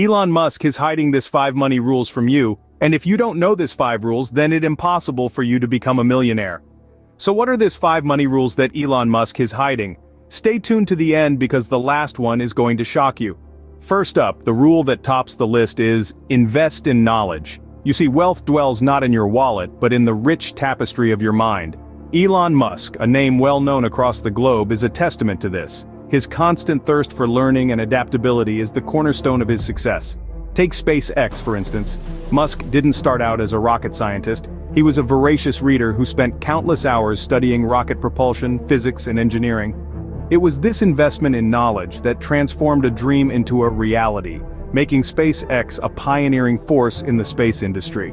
Elon Musk is hiding this 5 money rules from you, and if you don't know this 5 rules, then it's impossible for you to become a millionaire. So what are these 5 money rules that Elon Musk is hiding? Stay tuned to the end because the last one is going to shock you. First up, the rule that tops the list is, invest in knowledge. You see, wealth dwells not in your wallet, but in the rich tapestry of your mind. Elon Musk, a name well known across the globe, is a testament to this. His constant thirst for learning and adaptability is the cornerstone of his success. Take SpaceX, for instance. Musk didn't start out as a rocket scientist. He was a voracious reader who spent countless hours studying rocket propulsion, physics, and engineering. It was this investment in knowledge that transformed a dream into a reality, making SpaceX a pioneering force in the space industry.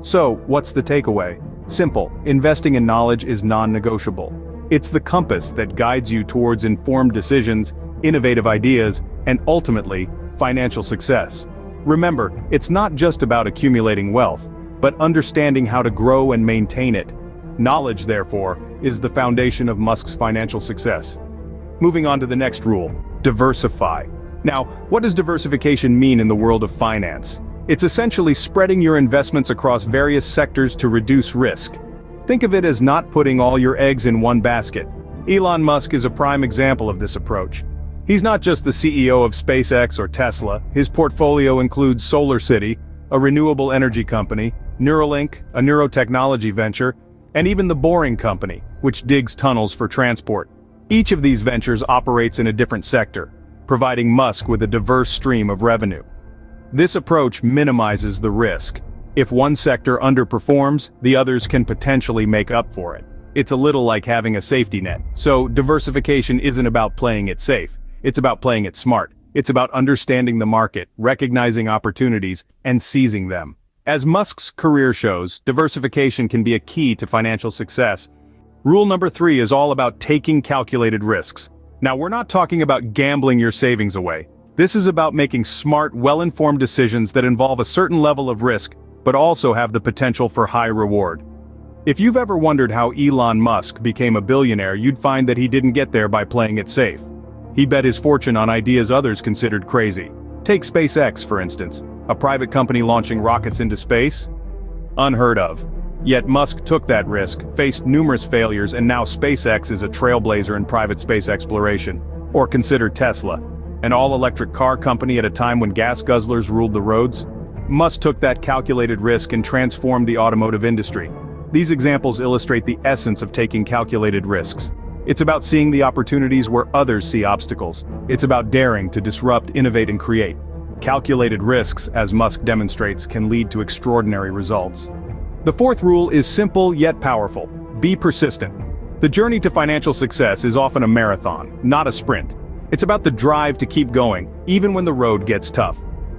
So, what's the takeaway? Simple, investing in knowledge is non-negotiable. It's the compass that guides you towards informed decisions, innovative ideas, and ultimately, financial success. Remember, it's not just about accumulating wealth, but understanding how to grow and maintain it. Knowledge, therefore, is the foundation of Musk's financial success. Moving on to the next rule, diversify. Now, what does diversification mean in the world of finance? It's essentially spreading your investments across various sectors to reduce risk. Think of it as not putting all your eggs in one basket. Elon Musk is a prime example of this approach. He's not just the CEO of SpaceX or Tesla. His portfolio includes SolarCity, a renewable energy company, Neuralink, a neurotechnology venture, and even the Boring Company, which digs tunnels for transport. Each of these ventures operates in a different sector, providing Musk with a diverse stream of revenue. This approach minimizes the risk. If one sector underperforms, the others can potentially make up for it. It's a little like having a safety net. So diversification isn't about playing it safe. It's about playing it smart. It's about understanding the market, recognizing opportunities, and seizing them. As Musk's career shows, diversification can be a key to financial success. Rule number 3 is all about taking calculated risks. Now, we're not talking about gambling your savings away. This is about making smart, well-informed decisions that involve a certain level of risk, but also have the potential for high reward. If you've ever wondered how Elon Musk became a billionaire, you'd find that he didn't get there by playing it safe. He bet his fortune on ideas others considered crazy. Take SpaceX, for instance, a private company launching rockets into space? Unheard of. Yet Musk took that risk, faced numerous failures, and now SpaceX is a trailblazer in private space exploration. Or consider Tesla, an all-electric car company at a time when gas guzzlers ruled the roads. Musk took that calculated risk and transformed the automotive industry. These examples illustrate the essence of taking calculated risks. It's about seeing the opportunities where others see obstacles. It's about daring to disrupt, innovate, and create. Calculated risks, as Musk demonstrates, can lead to extraordinary results. The 4th rule is simple yet powerful. Be persistent. The journey to financial success is often a marathon, not a sprint. It's about the drive to keep going, even when the road gets tough.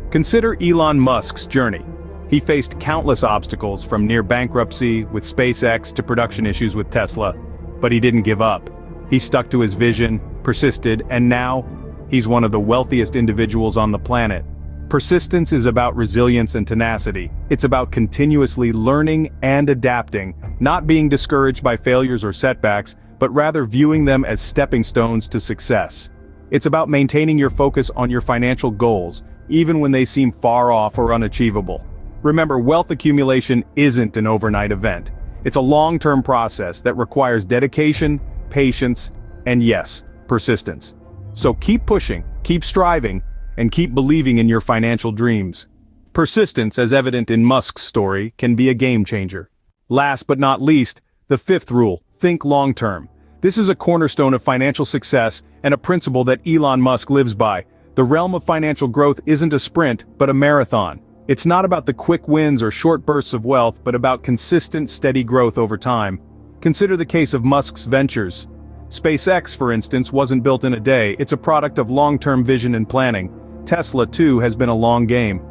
Consider Elon Musk's journey. He faced countless obstacles, from near bankruptcy with SpaceX to production issues with Tesla, but he didn't give up. He stuck to his vision, persisted, and now, he's one of the wealthiest individuals on the planet. Persistence is about resilience and tenacity. It's about continuously learning and adapting, not being discouraged by failures or setbacks, but rather viewing them as stepping stones to success. It's about maintaining your focus on your financial goals, even when they seem far off or unachievable. Remember, wealth accumulation isn't an overnight event. It's a long-term process that requires dedication, patience, and yes, persistence. So keep pushing, keep striving, and keep believing in your financial dreams. Persistence, as evident in Musk's story, can be a game changer. Last but not least, the 5th rule, think long-term. This is a cornerstone of financial success and a principle that Elon Musk lives by. The realm of financial growth isn't a sprint, but a marathon. It's not about the quick wins or short bursts of wealth, but about consistent, steady growth over time. Consider the case of Musk's ventures. SpaceX, for instance, wasn't built in a day. It's a product of long-term vision and planning. Tesla, too, has been a long game.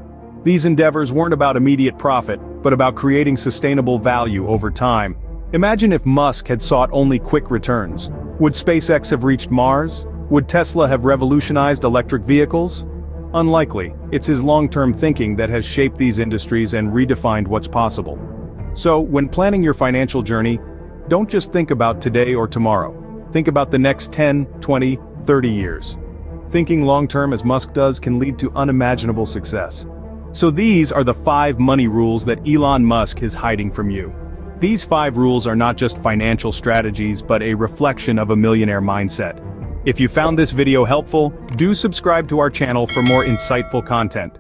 These endeavors weren't about immediate profit, but about creating sustainable value over time. Imagine if Musk had sought only quick returns. Would SpaceX have reached Mars? Would Tesla have revolutionized electric vehicles? Unlikely. It's his long-term thinking that has shaped these industries and redefined what's possible. So, when planning your financial journey, don't just think about today or tomorrow. Think about the next 10, 20, 30 years. thinking long-term as Musk does can lead to unimaginable success. So these are the 5 money rules that Elon Musk is hiding from you. These 5 rules are not just financial strategies but a reflection of a millionaire mindset. If you found this video helpful, do subscribe to our channel for more insightful content.